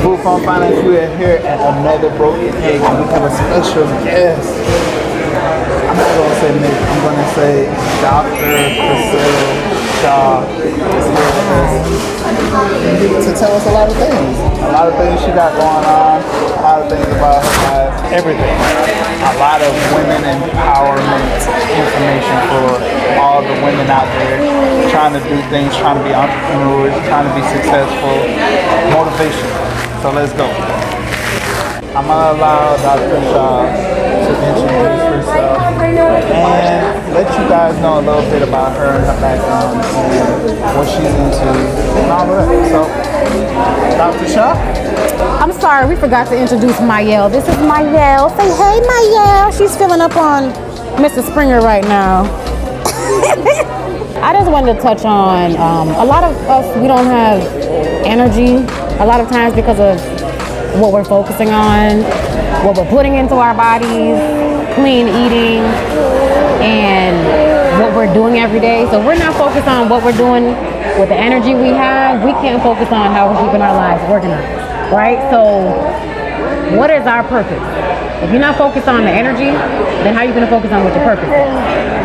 Food Farm Finance, we are here at another Broken Egg, and we have a special guest. I'm not going to say Nick, I'm going to say Dr. Priscilla Shaw is here with us to tell us a lot of things. A lot of things she got going on, a lot of things about her life, everything. A lot of women empowerment information for all the women out there trying to do things, trying to be entrepreneurs, trying to be successful, motivation. So let's go. I'm gonna allow Dr. Shaw to introduce herself and let you guys know a little bit about her and her background and what she's into and all of that. So, Dr. Shaw? I'm sorry, we forgot to introduce Mayel. This is Mayel. Say hey, Mayel. She's filling up on Mr. Springer right now. I just wanted to touch on a lot of us, we don't have energy a lot of times because of what we're focusing on, what we're putting into our bodies, clean eating, and what we're doing every day. So we're not focused on what we're doing with the energy we have. We can't focus on how we're keeping our lives organized, right? So what is our purpose? If you're not focused on the energy, then how are you going to focus on what your purpose is?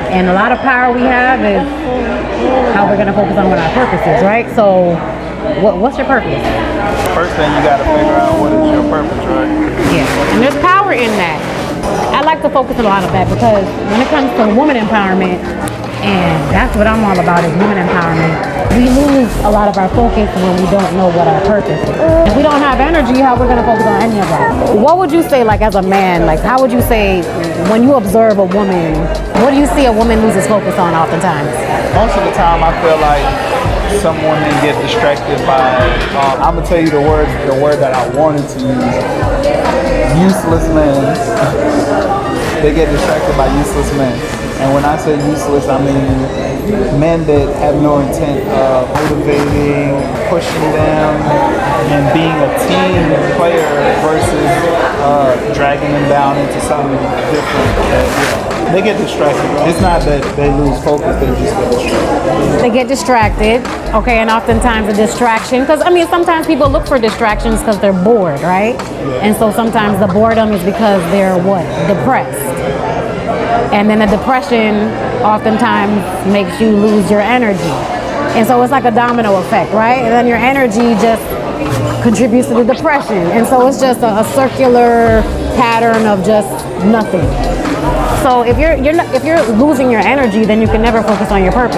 And a lot of power we have is how we're going to focus on what our purpose is, right? So what's your purpose? First thing you got to figure out what is your purpose, right? Yeah, and there's power in that. I like to focus a lot on that because when it comes to woman empowerment, and that's what I'm all about is women empowerment, we lose a lot of our focus when we don't know what our purpose is. If we don't have energy, how we're going to focus on any of that? What would you say, like as a man, like how would you say when you observe a woman, what do you see a woman loses focus on oftentimes? Most of the time I feel like some women get distracted by, I'm gonna tell you the word that I wanted to use, useless men. They get distracted by useless men. And when I say useless, I mean men that have no intent of motivating, pushing them, and being a team player versus dragging them down into something different. They get distracted. It's not that they lose focus, they just get distracted. They get distracted, okay, and oftentimes a distraction, because I mean sometimes people look for distractions because they're bored, right? Yeah. And so sometimes the boredom is because they're what? Depressed. And then the depression oftentimes makes you lose your energy. And so it's like a domino effect, right? And then your energy just contributes to the depression. And so it's just a circular pattern of just nothing. So if you're losing your energy, then you can never focus on your purpose.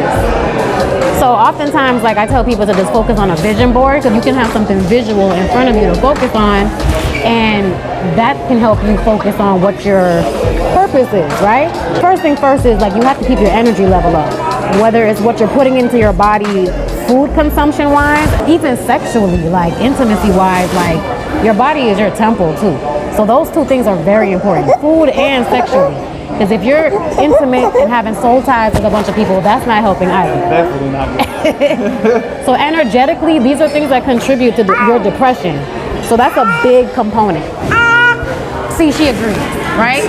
So oftentimes, like I tell people to just focus on a vision board because you can have something visual in front of you to focus on, and that can help you focus on what your purpose is, right? First thing first is like you have to keep your energy level up, whether it's what you're putting into your body, food consumption wise, even sexually, like intimacy wise, like your body is your temple too. So those two things are very important, food and sexually. Because if you're intimate and having soul ties with a bunch of people, that's not helping either. Definitely not good. So energetically, these are things that contribute to your depression. So that's a big component. See, she agrees, right?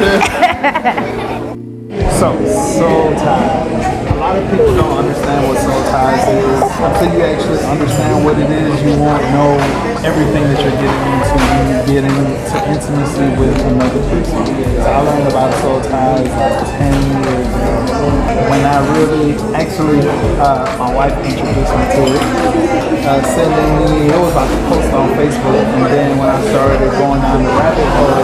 Soul ties. A lot of people don't understand what soul ties is. Until you actually understand what it is, you won't know everything that you're getting into when you get into intimacy with another person. So I learned about soul ties like 10 years ago. When I really, actually, my wife introduced me to it. Sending me, it was like a post on Facebook, and then when I started going down the rabbit hole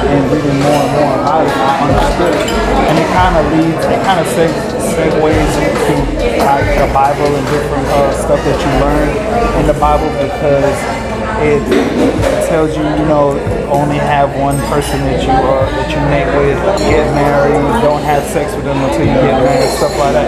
and reading more and more about it, I understood it. And it kind of segues into like the Bible and different stuff that you learn in the Bible because it tells you, you know, only have one person that you mate with, get married, don't have sex with them until you get married, stuff like that.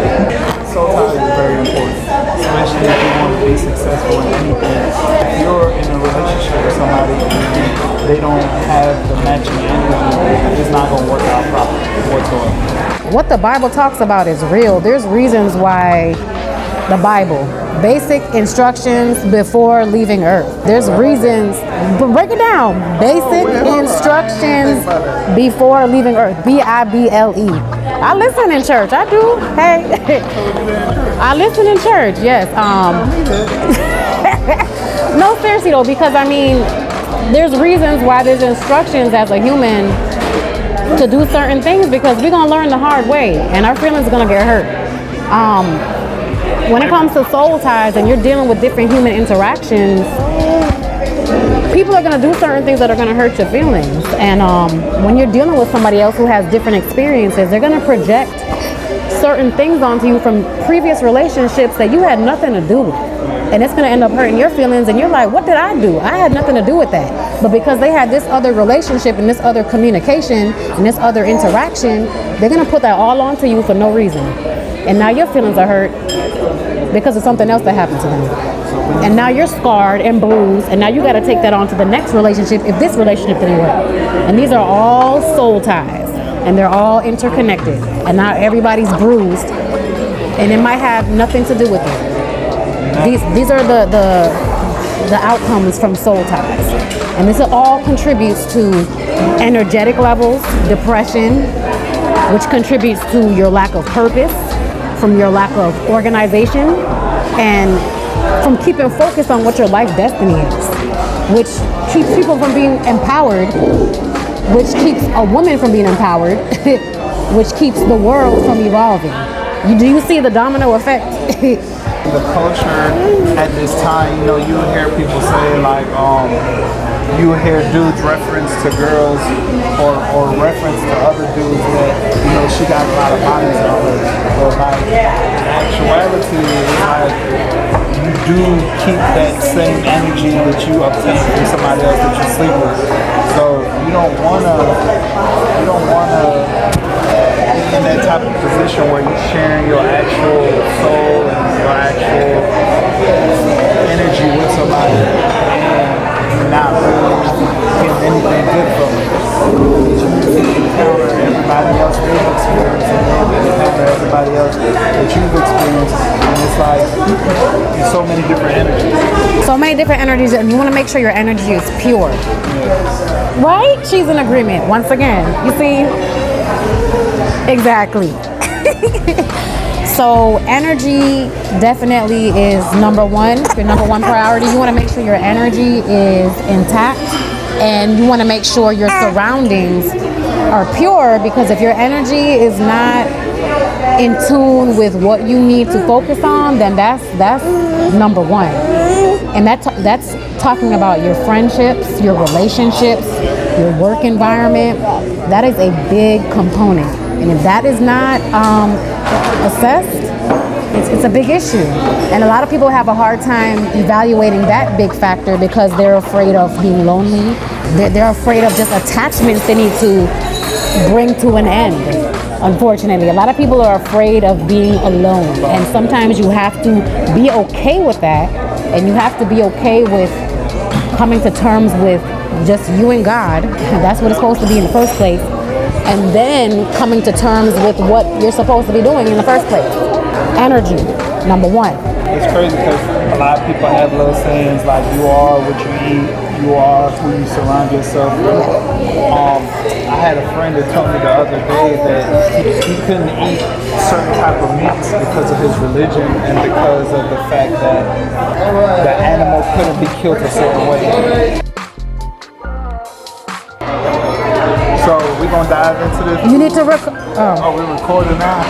Soul ties is very important, especially if you want to be successful in anything. If you're in a relationship with somebody and they don't have the matching energy, it's not going to work out properly whatsoever. What the Bible talks about is real. There's reasons why the Bible, basic instructions before leaving earth. There's reasons, break it down. Basic instructions before leaving earth. B-I-B-L-E. I listen in church, I do. Hey, I listen in church, yes. No, seriously though, because I mean, there's reasons why there's instructions as a human to do certain things, because we're gonna learn the hard way and our feelings are gonna get hurt. When it comes to soul ties and you're dealing with different human interactions, people are going to do certain things that are going to hurt your feelings. And when you're dealing with somebody else who has different experiences, they're going to project certain things onto you from previous relationships that you had nothing to do with. And it's going to end up hurting your feelings. And you're like, what did I do? I had nothing to do with that. But because they had this other relationship and this other communication and this other interaction, they're going to put that all onto you for no reason. And now your feelings are hurt because of something else that happened to them. And now you're scarred and bruised, and now you got to take that on to the next relationship if this relationship didn't work. And these are all soul ties, and they're all interconnected. And now everybody's bruised, and it might have nothing to do with it. These are the outcomes from soul ties. And this all contributes to energetic levels, depression, which contributes to your lack of purpose, from your lack of organization, and from keeping focused on what your life destiny is, which keeps people from being empowered, which keeps a woman from being empowered, which keeps the world from evolving. Do you see the domino effect? The culture at this time, you know, you hear people say like, you hear dudes reference to girls or reference to other dudes that, you know, she got a lot of bodies on her. But like, in actuality, it's like, you do keep that same energy that you obtain from somebody else that you sleep with. So you don't wanna be in that type of position where you're sharing your actual soul and your actual energy with somebody and you're not really getting anything good from it. You encounter everybody else they've experienced and then encounter everybody else that you've experienced, and it's like there's so many different energies. So many different energies, and you want to make sure your energy is pure. Right? She's in agreement. Once again, you see? Exactly. So energy definitely is number one, your number one priority. You want to make sure your energy is intact, and you want to make sure your surroundings are pure, because if your energy is not in tune with what you need to focus on, then that's number one. And that's talking about your friendships, your relationships, your work environment. That is a big component. And if that is not assessed, it's a big issue. And a lot of people have a hard time evaluating that big factor because they're afraid of being lonely. They're afraid of just attachments they need to bring to an end. Unfortunately, a lot of people are afraid of being alone. And sometimes you have to be okay with that. And you have to be okay with coming to terms with just you and God. That's what it's supposed to be in the first place. And then coming to terms with what you're supposed to be doing in the first place. Energy, number one. It's crazy because a lot of people have little sayings like, you are what you eat, you are who you surround yourself with. I had a friend that told me the other day that he couldn't eat certain type of meats because of his religion and because of the fact that the animal couldn't be killed a certain way. So we're gonna dive into this. You need to Oh, we're recording now.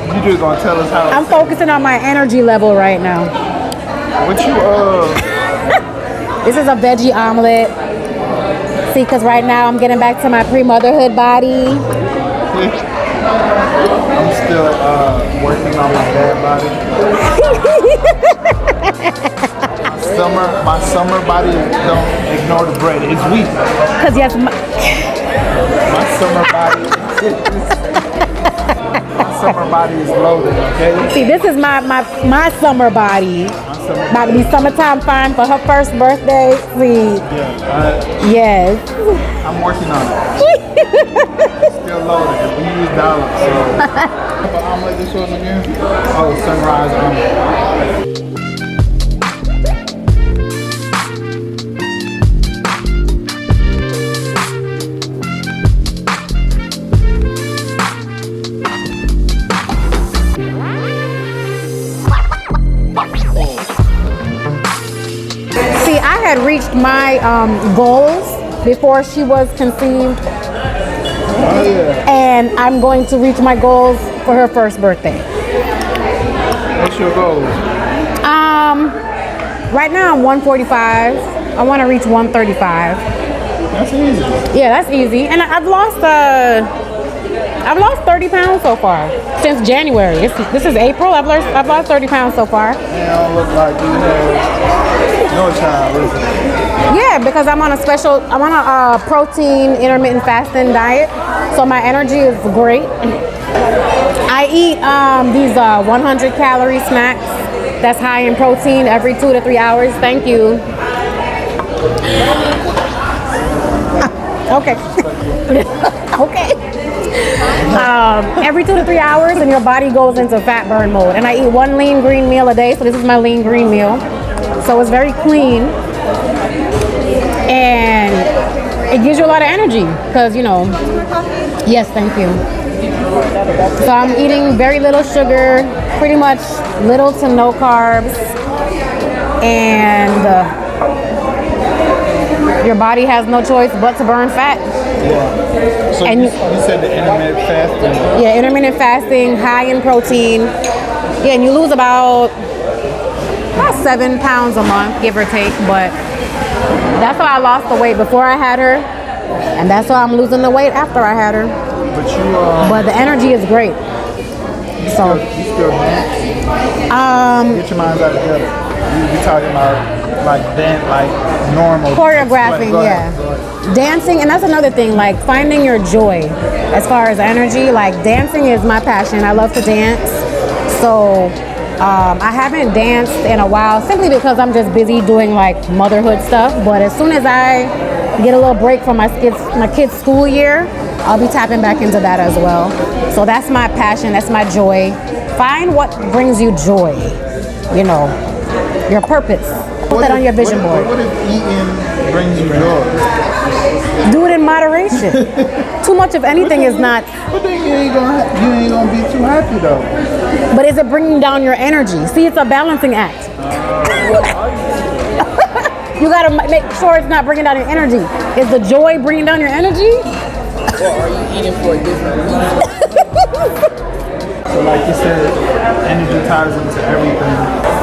You just gonna tell us how. I'm focusing on my energy level right now. What you This is a veggie omelet. See, because right now I'm getting back to my pre-motherhood body. I'm still working on my dad body. my summer body don't ignore the bread. It's weak. Cause yes, My summer body. My summer body is loaded. Okay. see, this is my summer body. About to be summertime fine for her first birthday. See, Yeah. yes. I'm working on it. Still loaded. We use dollars. So. What omelet this was again? Oh, sunrise omelet. See, I had reached my goals before she was conceived, Oh yeah. and I'm going to reach my goals for her first birthday. What's your goals? Right now I'm 145. I want to reach 135. That's easy. Yeah, that's easy. And I've lost 30 pounds so far since January. This is April. I've lost 30 pounds so far. You don't look like you have no child, listen. Yeah, because I'm on a protein intermittent fasting diet, so my energy is great. I eat these 100 calorie snacks that's high in protein every 2 to 3 hours. Thank you. Okay. Okay. Every 2 to 3 hours, and your body goes into fat burn mode. And I eat one lean green meal a day, so this is my lean green meal. So it's very clean, and it gives you a lot of energy because, you know. Yes, thank you. So I'm eating very little sugar, pretty much little to no carbs, and your body has no choice but to burn fat. Yeah. So And you said the intermittent fasting. Yeah, intermittent fasting, high in protein. Yeah, and you lose about 7 pounds a month, give or take. But that's why I lost the weight before I had her, and that's why I'm losing the weight after I had her. But the energy is great. So You still dance? Get your minds out together. You talking about like normal choreographing, Go yeah. ahead. Dancing, and that's another thing, like finding your joy as far as energy. Like dancing is my passion. I love to dance. So I haven't danced in a while simply because I'm just busy doing like motherhood stuff. But as soon as I get a little break from my kids' school year, I'll be tapping back into that as well. So that's my passion, that's my joy. Find what brings you joy, you know, your purpose. Put that on your vision board. What if eating brings you joy? Do it in moderation. Too much of anything is not. But then you ain't gonna be too happy though. But is it bringing down your energy? See, it's a balancing act. You gotta make sure it's not bringing down your energy. Is the joy bringing down your energy? Or are you eating for a different reason? So like you said, energy ties into everything.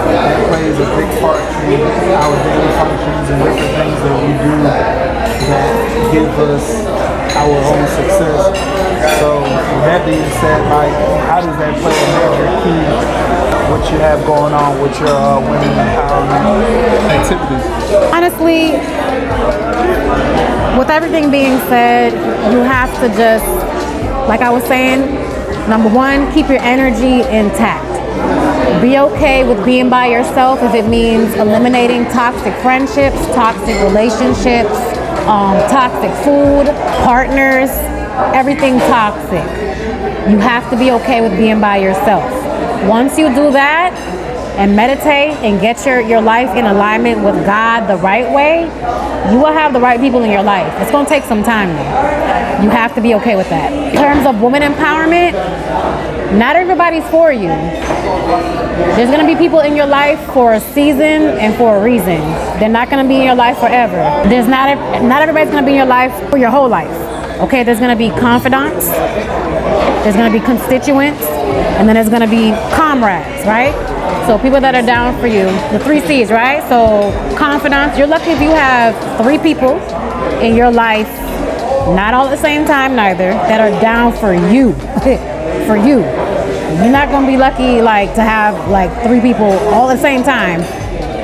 It plays a big part in our daily functions and different things that we do that give us our own success. So with that being said, like how does that play a major key what you have going on with your women empowerment activities? Honestly, with everything being said, you have to just, like I was saying, number one, keep your energy intact. Be okay with being by yourself if it means eliminating toxic friendships, toxic relationships, toxic food, partners, everything toxic. You have to be okay with being by yourself. Once you do that and meditate and get your life in alignment with God the right way, you will have the right people in your life. It's going to take some time though. You have to be okay with that. In terms of women empowerment, not everybody's for you. There's going to be people in your life for a season and for a reason. They're not going to be in your life forever. Not everybody's going to be in your life for your whole life. Okay, there's going to be confidants, there's going to be constituents, and then there's going to be comrades, right? So people that are down for you, the 3 C's, right? So confidants, you're lucky if you have 3 people in your life, not all at the same time neither, that are down for you, for you. You're not going to be lucky like to have like 3 people all at the same time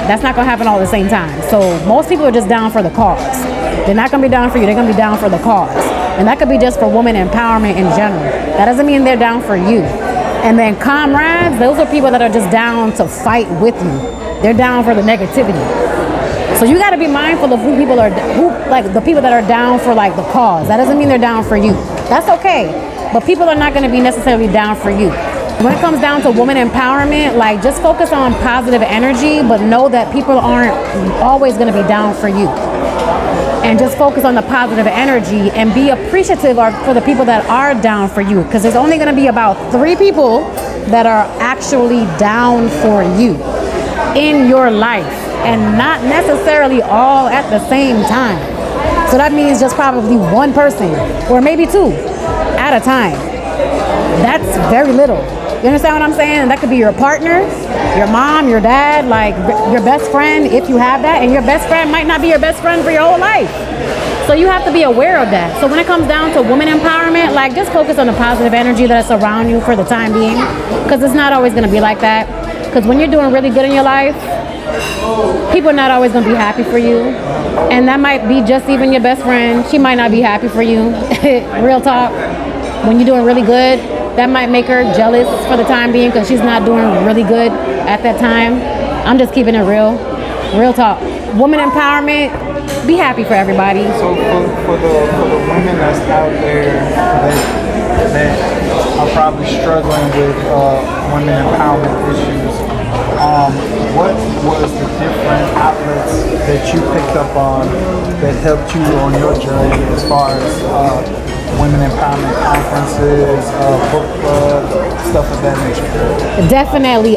That's not gonna happen all at the same time. So most people are just down for the cause. They're not gonna be down for you, they're gonna be down for the cause. And that could be just for women empowerment in general. That doesn't mean they're down for you. And then comrades, those are people that are just down to fight with you. They're down for the negativity. So you got to be mindful of the people that are down for like the cause. That doesn't mean they're down for you. That's okay. But people are not going to be necessarily down for you. When it comes down to woman empowerment, like just focus on positive energy, but know that people aren't always going to be down for you. And just focus on the positive energy and be appreciative for the people that are down for you. Because there's only going to be about 3 people that are actually down for you in your life, and not necessarily all at the same time. So that means just probably 1 person or maybe 2 at a time. That's very little. You understand what I'm saying? That could be your partner, your mom, your dad, like your best friend if you have that, and your best friend might not be your best friend for your whole life. So you have to be aware of that. So when it comes down to woman empowerment, like just focus on the positive energy that's around you for the time being, because it's not always going to be like that. Because when you're doing really good in your life, people are not always going to be happy for you. And that might be just even your best friend. She might not be happy for you. Real talk. When you're doing really good, that might make her jealous for the time being because she's not doing really good at that time. I'm just keeping it real. Real talk. Woman empowerment, be happy for everybody. So for the women that's out there that are probably struggling with women empowerment issues, what was the different outlets that you picked up on that helped you on your journey as far as women empowerment conferences, book club, stuff of that nature? Definitely.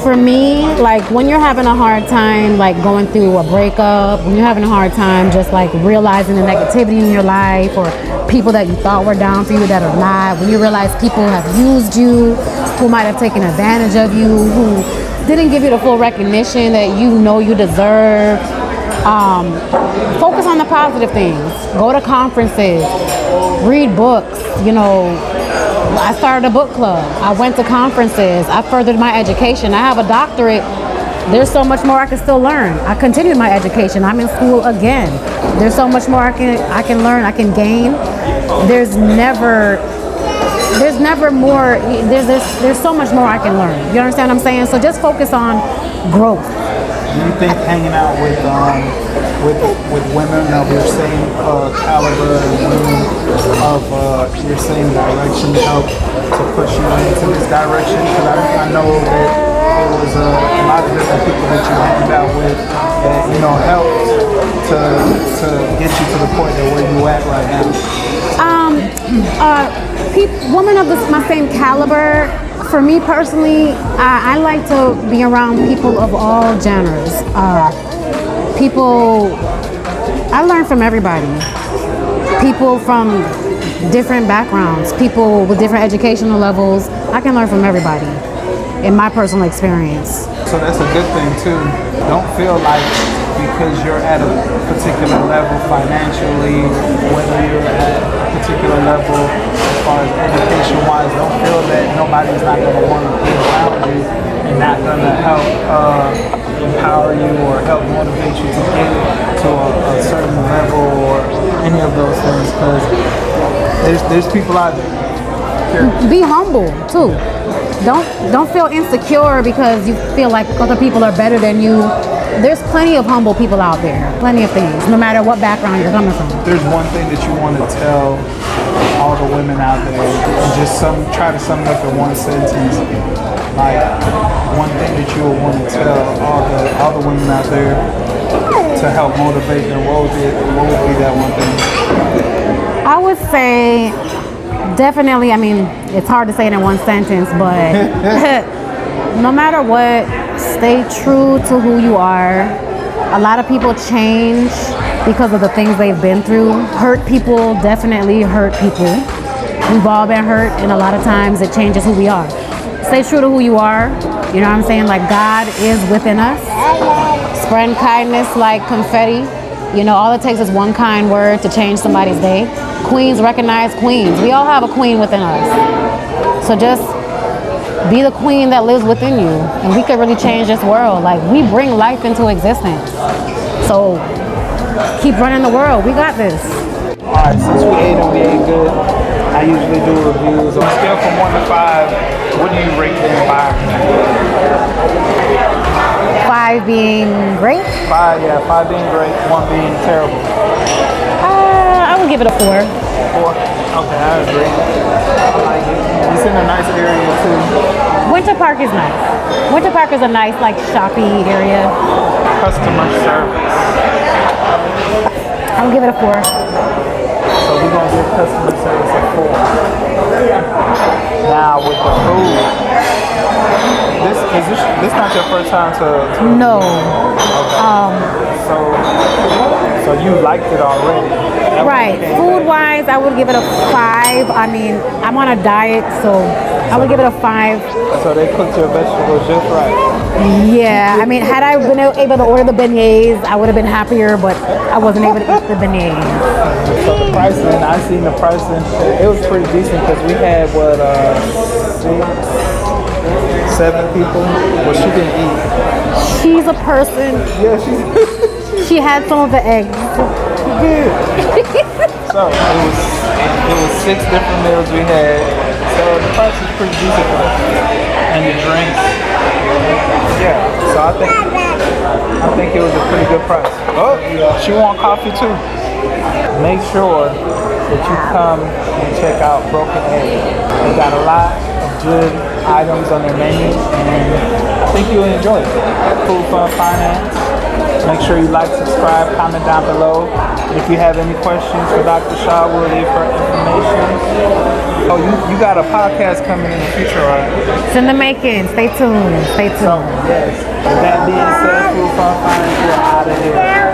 For me, like when you're having a hard time, like going through a breakup, when you're having a hard time just like realizing the negativity in your life, or people that you thought were down for you that are not, when you realize people have used you, who might have taken advantage of you, who didn't give you the full recognition that you know you deserve, focus on the positive things. Go to conferences, read books. You know, I started a book club. I went to conferences. I furthered my education. I have a doctorate. There's so much more I can still learn. I continued my education. I'm in school again. There's so much more I can learn, I can gain. There's never more. There's so much more I can learn. You understand what I'm saying? So just focus on growth. Do you think hanging out with women of your same caliber and women of your same direction helped to push you into this direction? Because I know that there was a lot of different people that you hanged out with that helped to get you to the point that where you at right now. Women of my same caliber. For me personally, I like to be around people of all genders. I learn from everybody. People from different backgrounds, people with different educational levels. I can learn from everybody in my personal experience. So that's a good thing too. Don't feel like because you're at a particular level financially, whether you're at a particular level as far as education-wise, don't feel that nobody's not going to want to be around you and not going to help empower you or help motivate you to get to a certain level or any of those things, because there's people out there. Be humble too. Don't feel insecure because you feel like other people are better than you. There's plenty of humble people out there. Plenty of things, no matter what background you're coming from. There's one thing that you want to tell all the women out there, and just try to sum it up in one sentence. Like one thing that you would want to tell all the women out there to help motivate them. What would be that one thing? I would say definitely. I mean, it's hard to say it in one sentence, but no matter what, stay true to who you are. A lot of people change because of the things they've been through. Hurt people definitely hurt people. We've all been hurt, and a lot of times it changes who we are. Stay true to who you are. You know what I'm saying? Like God is within us. Spreading kindness like confetti. You know, all it takes is one kind word to change somebody's day. Queens recognize queens. We all have a queen within us. So just be the queen that lives within you, and we could really change this world. Like, we bring life into existence. So keep running the world. We got this. All right, since we ate and we ate good, I usually do reviews. On a scale from 1 to 5, what do you rate the environment? 5 being great. 5, yeah, 5 being great, 1 being terrible. I would give it a 4. 4? Okay, I agree. I like it. It's in a nice area too. Winter Park is nice. Winter Park is a nice, like, shoppy area. Customer service. I would give it a 4. So we're gonna give customer service a 4. Now with the food, this not your first time to No. Okay. So you liked it already. Right. Food wise, I would give it a 5. I mean, I'm on a diet, so I would give it a 5. So they cooked your vegetables just right. Yeah. I mean, had I been able to order the beignets, I would have been happier, but I wasn't able to eat the beignets. So the pricing, I seen the pricing. It was pretty decent because we had 6, 7 people. Well, she didn't eat. She's a person. Yeah, she. She had some of the eggs. Good. So it was 6 different meals we had. So the price is pretty decent for that. And the drinks. Yeah. So I think it was a pretty good price. Oh, she want coffee too. Make sure that you come and check out Broken Egg. They got a lot of good items on their menu, and I think you'll enjoy it. Food, fun, finance. Make sure you like, subscribe, comment down below. If you have any questions for Dr. Shaw, we'll leave her information. Oh, you got a podcast coming in the future, right? It's in the making. Stay tuned. Stay tuned. So, yes. With that being said, Food, Fun, Finance, we're out of here.